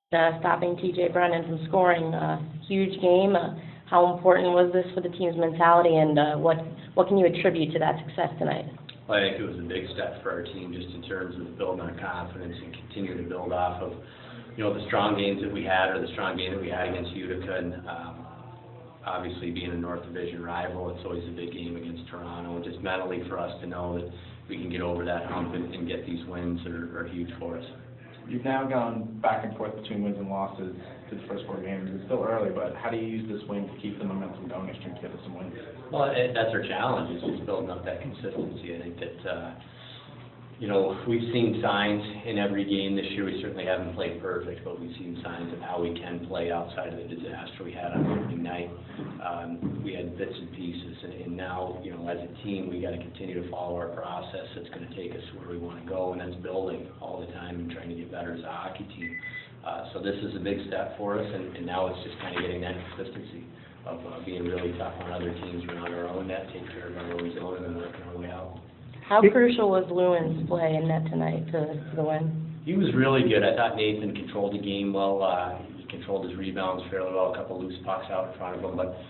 stopping TJ Brennan from scoring. Huge game. How important was this for the team's mentality, and what can you attribute to that success tonight? Well, I think it was a big step for our team just in terms of building our confidence and continuing to build off of, the strong games that we had, or the strong game that we had against Utica. And obviously being a North Division rival, it's always a big game against Toronto. And just mentally for us to know that we can get over that hump and get these wins are huge for us. You've now gone back and forth between wins and losses to the first 4 games. It's still early, but how do you use this win to keep the momentum going next year to get us some wins? Well, that's our challenge, is just building up that consistency. I think that, we've seen signs in every game this year. We certainly haven't played perfect, but we've seen signs of how we can play outside of the disaster we had on opening night. We had bits and pieces, and now, as a team, we got to continue to follow our process that's going to take us where we want to go, and that's building all the time and trying to get better as a hockey team. So this is a big step for us, and now it's just kind of getting that consistency of being really tough on other teams around our own net, take care of our own zone, and then working our way out. How crucial was Lewin's play in net tonight to the win? He was really good. I thought Nathan controlled the game well. He controlled his rebounds fairly well, a couple loose pucks out in front of him, but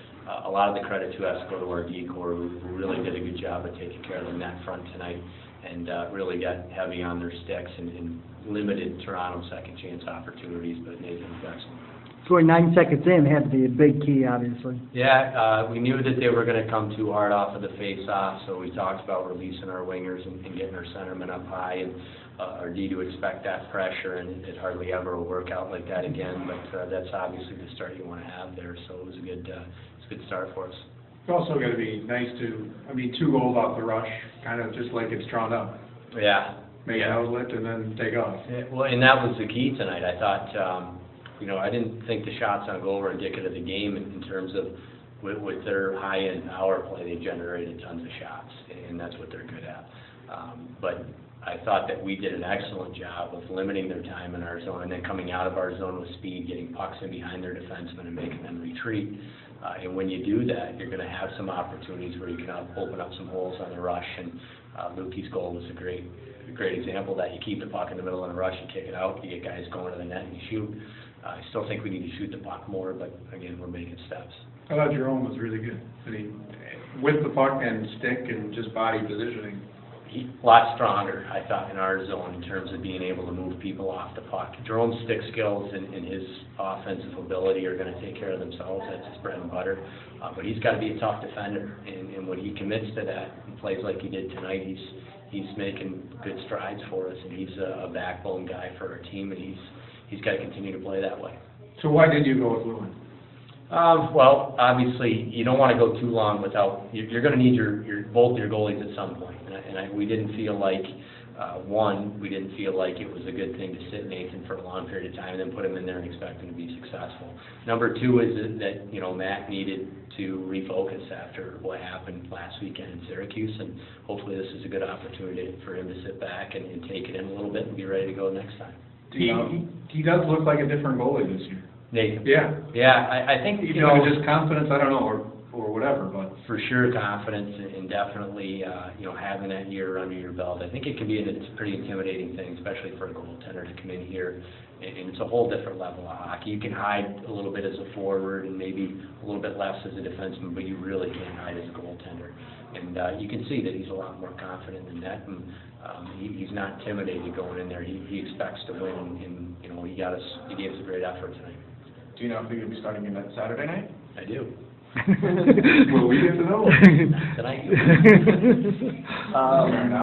a lot of the credit to us go to our D-core, who really did a good job of taking care of the net front tonight, and really got heavy on their sticks and limited Toronto's second chance opportunities, but Nathan was excellent. Scoring 9 seconds in had to be a big key, obviously. Yeah, we knew that they were going to come too hard off of the face-off, so we talked about releasing our wingers and getting our centermen up high, and our D to expect that pressure, and it hardly ever will work out like that again, but that's obviously the start you want to have there, so it was a good start for us. It's also got to be nice to, 2 goals off the rush, kind of just like it's drawn up. Yeah. Make an outlet and then take off. Yeah, well, and that was the key tonight. I thought, I didn't think the shots on goal were indicative of the game in terms of with their high-end power play, they generated tons of shots, and that's what they're good at. But I thought that we did an excellent job of limiting their time in our zone and then coming out of our zone with speed, getting pucks in behind their defensemen and making them retreat. And when you do that, you're going to have some opportunities where you can open up some holes on the rush. And Lukey's goal was a great example of that. You keep the puck in the middle of the rush, you kick it out, you get guys going to the net and you shoot. I still think we need to shoot the puck more, but again, we're making steps. I thought Jerome was really good. With the puck and stick and just body positioning. A lot stronger, I thought, in our zone in terms of being able to move people off the puck. Jerome's stick skills and his offensive ability are going to take care of themselves. That's his bread and butter. But he's got to be a tough defender, and when he commits to that and plays like he did tonight, he's making good strides for us, and he's a backbone guy for our team, and he's got to continue to play that way. So why did you go with Lewin? Well, obviously, you don't want to go too long without. You're going to need both your goalies at some point, and we didn't feel like we didn't feel like it was a good thing to sit Nathan for a long period of time and then put him in there and expect him to be successful. Number 2 is that Matt needed to refocus after what happened last weekend in Syracuse, and hopefully this is a good opportunity for him to sit back and take it in a little bit and be ready to go next time. He does look like a different goalie this year. Nathan. Yeah, I think just confidence. I don't know, or whatever, but for sure confidence and definitely having that year under your belt. I think it can be a pretty intimidating thing, especially for a goaltender to come in here, and it's a whole different level of hockey. You can hide a little bit as a forward and maybe a little bit less as a defenseman, but you really can't hide as a goaltender. And you can see that he's a lot more confident than that, and he's not intimidated going in there. He expects to win, and he gave us a great effort tonight. Do you know if he's going to be starting in that Saturday night? I do. Will we get to know? Tonight.